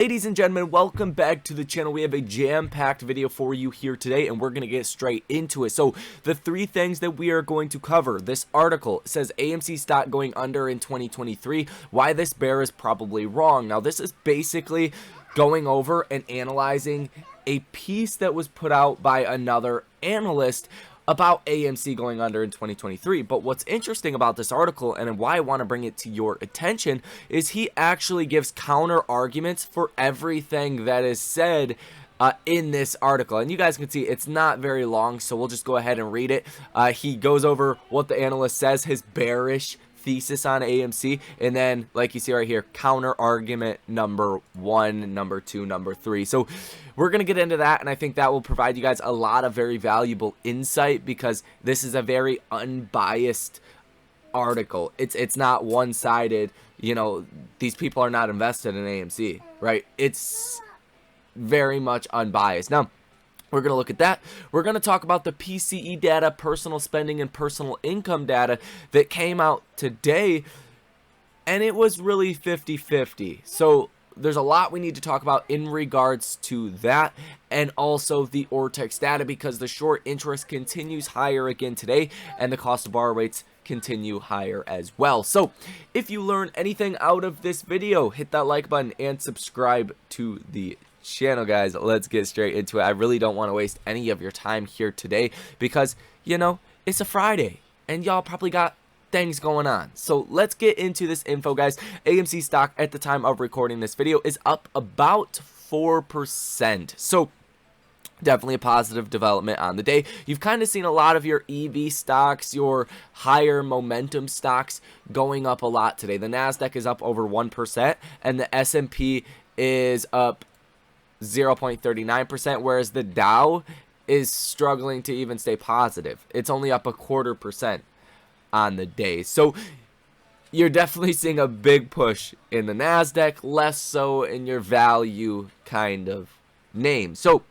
Ladies and gentlemen, welcome back to the channel. We have a jam-packed video for you here today, and we're going to get straight into it. So, the three things that we are going to cover. This article says AMC stock going under in 2023. Why this bear is probably wrong. Now, this is basically going over and analyzing a piece that was put out by another analyst about AMC going under in 2023. But what's interesting about this article and why I want to bring it to your attention is he actually gives counter arguments for everything that is said in this article. And you guys can see it's not very long, so we'll just go ahead and read it. He goes over what the analyst says, his bearish thesis on AMC, and then, like you see right here, counter argument number 1, number 2, number 3. So we're gonna get into that, and I think that will provide you guys a lot of very valuable insight, because this is a very unbiased article. It's not one-sided. You know, these people are not invested in AMC, right? It's very much unbiased. Now, we're going to look at that. We're going to talk about the PCE data, personal spending and personal income data that came out today, and it was really 50-50. So there's a lot we need to talk about in regards to that, and also the ortex data, because the short interest continues higher again today, and the cost to borrow rates continue higher as well. So if you learn anything out of this video, hit that like button and subscribe to the channel, guys. Let's get straight into it. I really don't want to waste any of your time here today, because you know it's a Friday and y'all probably got things going on. So let's get into this info, guys. AMC stock at the time of recording this video is up about 4%. So definitely a positive development on the day. You've kind of seen a lot of your EV stocks, your higher momentum stocks going up a lot today. The Nasdaq is up over 1%, and the S&P is up 0.39%, whereas the Dow is struggling to even stay positive. It's only up 0.25% on the day. So you're definitely seeing a big push in the Nasdaq, less so in your value kind of name. So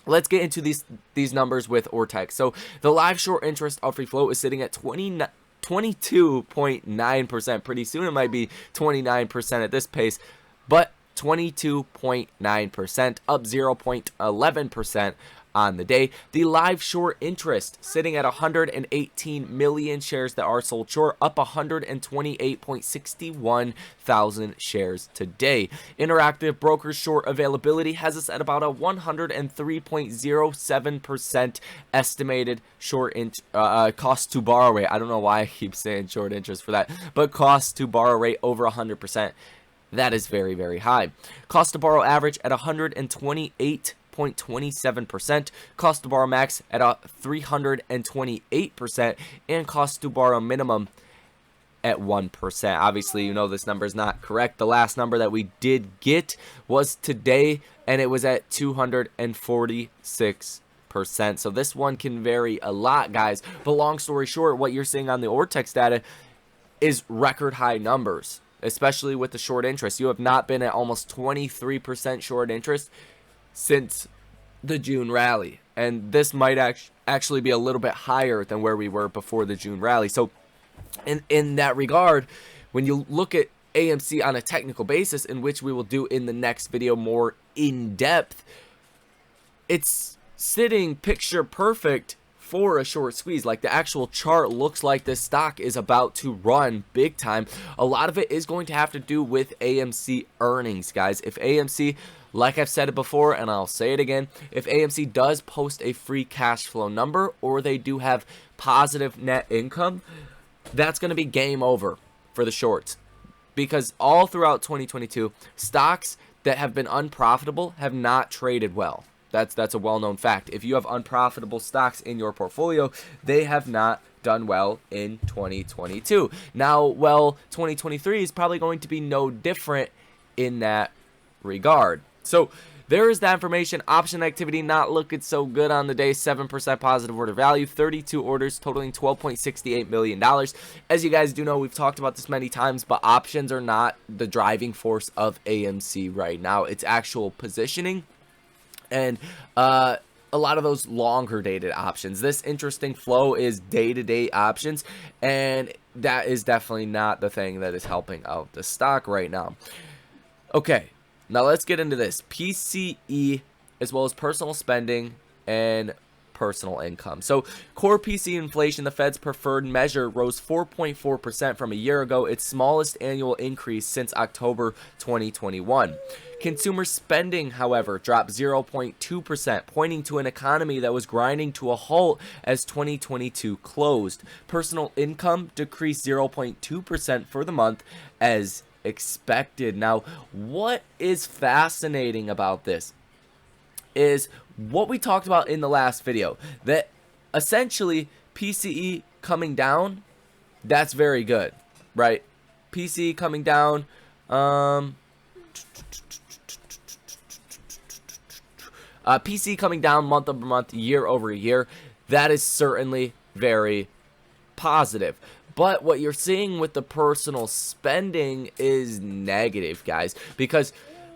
let's get into these numbers with ortex. So the live short interest of free float is sitting at 22.9%. Pretty soon it might be 29% at this pace, but 22.9%, up 0.11% on the day. The live short interest sitting at 118 million shares that are sold short, up 128.61 thousand shares today. Interactive broker short availability has us at about a 103.07% estimated short cost to borrow rate. I don't know why I keep saying short interest for that, but cost to borrow rate over 100%. That is very, very high. Cost to borrow average at 128.27%. Cost to borrow max at 328%. And cost to borrow minimum at 1%. Obviously, you know this number is not correct. The last number that we did get was today, and it was at 246%. So this one can vary a lot, guys. But long story short, what you're seeing on the ortex data is record high numbers, especially with the short interest. You have not been at almost 23% short interest since the June rally, and this might actually be a little bit higher than where we were before the June rally. So in that regard, when you look at AMC on a technical basis, in which we will do in the next video more in depth, it's sitting picture perfect for a short squeeze. Like, the actual chart looks like this stock is about to run big time. A lot of it is going to have to do with AMC earnings, guys. If AMC, like I've said it before and I'll say it again, if AMC does post a free cash flow number, or they do have positive net income, that's going to be game over for the shorts, because all throughout 2022, stocks that have been unprofitable have not traded well. That's a well-known fact. If you have unprofitable stocks in your portfolio, they have not done well in 2022. Now, well, 2023 is probably going to be no different in that regard. So there is that information. Option activity not looking so good on the day. 7% positive order value, 32 orders totaling $12.68 million. As you guys do know, we've talked about this many times, but options are not the driving force of AMC right now. It's actual positioning and a lot of those longer dated options. This interesting flow is day-to-day options, and that is definitely not the thing that is helping out the stock right now. Okay, Now let's get into this. PCE, as well as personal spending and personal income. So core PCE inflation, the Fed's preferred measure, rose 4.4% from a year ago, its smallest annual increase since October 2021. Consumer spending, however, dropped 0.2%, pointing to an economy that was grinding to a halt as 2022 closed. Personal income decreased 0.2% for the month as expected. Now, what is fascinating about this is what we talked about in the last video, that essentially PCE coming down, that's very good, right? PCE coming down, PCE coming down month over month, year over year, that is certainly very positive. But what you're seeing with the personal spending is negative, guys, because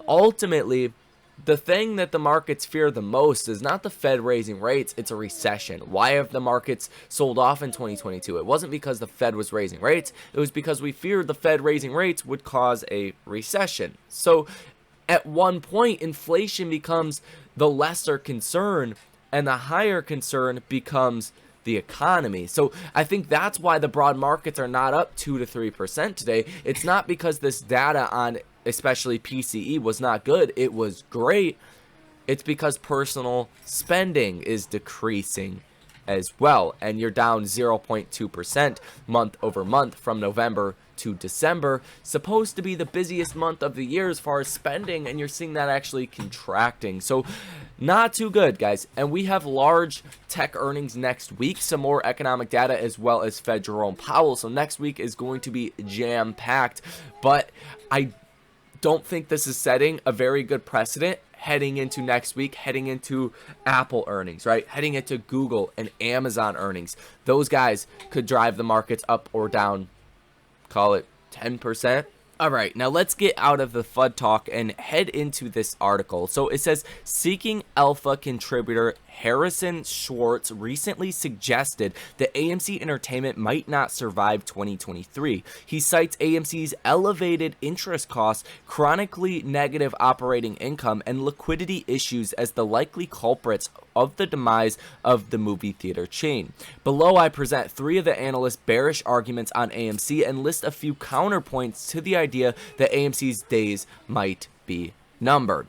ultimately the thing that the markets fear the most is not the Fed raising rates, it's a recession. Why have the markets sold off in 2022? It wasn't because the Fed was raising rates, it was because we feared the Fed raising rates would cause a recession. So at one point, inflation becomes the lesser concern, and the higher concern becomes the economy. So I think that's why the broad markets are not up 2 to 3% today. It's not because this data on especially PCE was not good. It was great. It's because personal spending is decreasing as well, and you're down 0.2% month over month from November to December, supposed to be the busiest month of the year as far as spending, and you're seeing that actually contracting. So not too good, guys. And we have large tech earnings next week, some more economic data, as well as Fed Jerome Powell. So next week is going to be jam-packed, but I don't think this is setting a very good precedent heading into next week, heading into Apple earnings, right? Heading into Google and Amazon earnings. Those guys could drive the markets up or down, call it 10%. All right, now let's get out of the FUD talk and head into this article. So it says, Seeking Alpha contributor Harrison Schwartz recently suggested that AMC Entertainment might not survive 2023. He cites AMC's elevated interest costs, chronically negative operating income, and liquidity issues as the likely culprits of the demise of the movie theater chain. Below, I present 3 of the analysts' bearish arguments on AMC and list a few counterpoints to the idea that AMC's days might be numbered.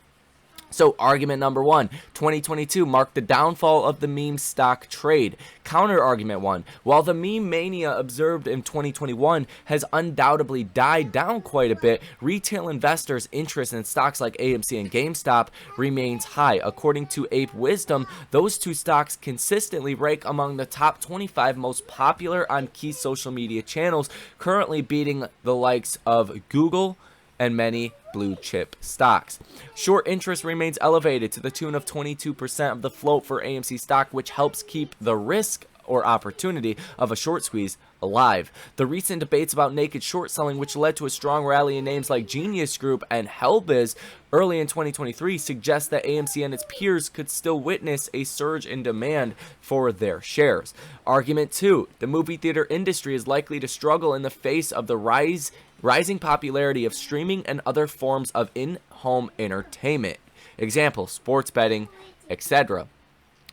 So argument number 1, 2022 marked the downfall of the meme stock trade. Counter argument 1, while the meme mania observed in 2021 has undoubtedly died down quite a bit, retail investors' interest in stocks like AMC and GameStop remains high. According to Ape Wisdom, those 2 stocks consistently rank among the top 25 most popular on key social media channels, currently beating the likes of Google and many blue chip stocks. Short interest remains elevated to the tune of 22% of the float for AMC stock, which helps keep the risk or opportunity of a short squeeze alive. The recent debates about naked short selling, which led to a strong rally in names like Genius Group and Hellbiz early in 2023, suggest that AMC and its peers could still witness a surge in demand for their shares. Argument 2, the movie theater industry is likely to struggle in the face of the rising popularity of streaming and other forms of in-home entertainment. Example, sports betting, etc.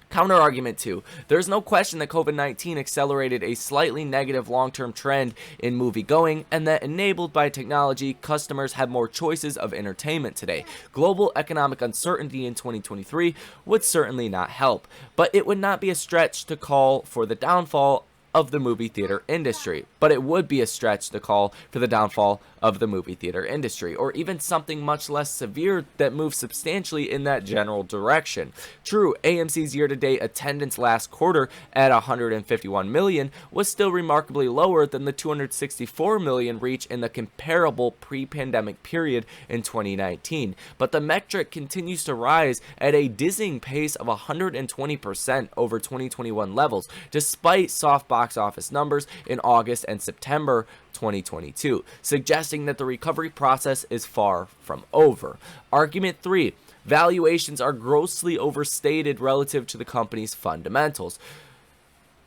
Counter-argument 2. There's no question that COVID-19 accelerated a slightly negative long-term trend in movie-going, and that enabled by technology, customers have more choices of entertainment today. Global economic uncertainty in 2023 would certainly not help, but it would not be a stretch to call for the downfall of the movie theater industry. But it would be a stretch to call for the downfall of the movie theater industry, or even something much less severe that moves substantially in that general direction. True, AMC's year-to-date attendance last quarter at 151 million was still remarkably lower than the 264 million reached in the comparable pre-pandemic period in 2019. But the metric continues to rise at a dizzying pace of 120% over 2021 levels, despite soft box office numbers in August and September 2022, suggesting that the recovery process is far from over. Argument 3. Valuations are grossly overstated relative to the company's fundamentals.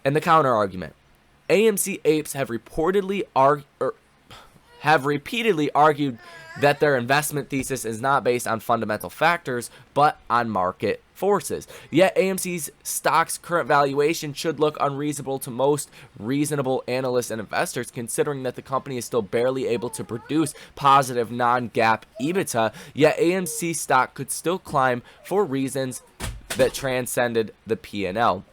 And the counter argument. AMC apes have repeatedly argued that their investment thesis is not based on fundamental factors, but on market forces. Yet AMC's stock's current valuation should look unreasonable to most reasonable analysts and investors, considering that the company is still barely able to produce positive non-GAAP EBITDA. Yet AMC stock could still climb for reasons that transcended the P&L.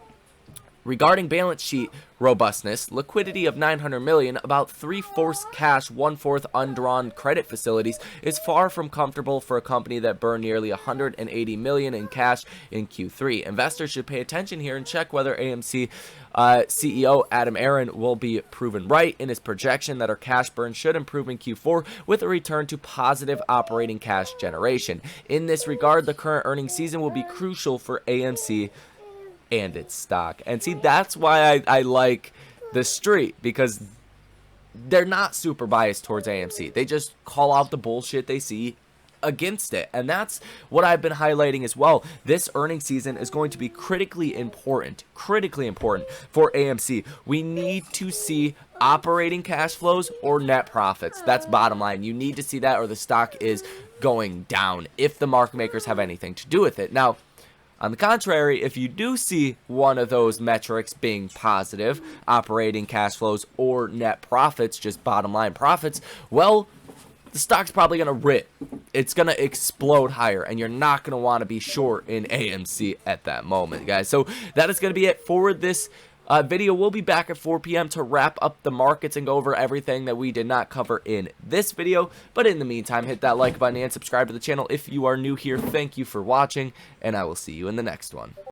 Regarding balance sheet robustness, liquidity of $900 million, about 3/4 cash, 1/4 undrawn credit facilities, is far from comfortable for a company that burned nearly $180 million in cash in Q3. Investors should pay attention here and check whether AMC CEO Adam Aron will be proven right in his projection that our cash burn should improve in Q4 with a return to positive operating cash generation. In this regard, the current earnings season will be crucial for AMC and its stock. And see, that's why I like the street, because they're not super biased towards AMC. They just call out the bullshit they see against it. And that's what I've been highlighting as well. This earnings season is going to be critically important for AMC. We need to see operating cash flows or net profits. That's bottom line. You need to see that, or the stock is going down if the market makers have anything to do with it. Now, on the contrary, if you do see one of those metrics being positive, operating cash flows or net profits, just bottom line profits, well, the stock's probably going to rip. It's going to explode higher, and you're not going to want to be short in AMC at that moment, guys. So that is going to be it for this video. We'll be back at 4 p.m. to wrap up the markets and go over everything that we did not cover in this video. But in the meantime, hit that like button and subscribe to the channel if you are new here. Thank you for watching, and I will see you in the next one.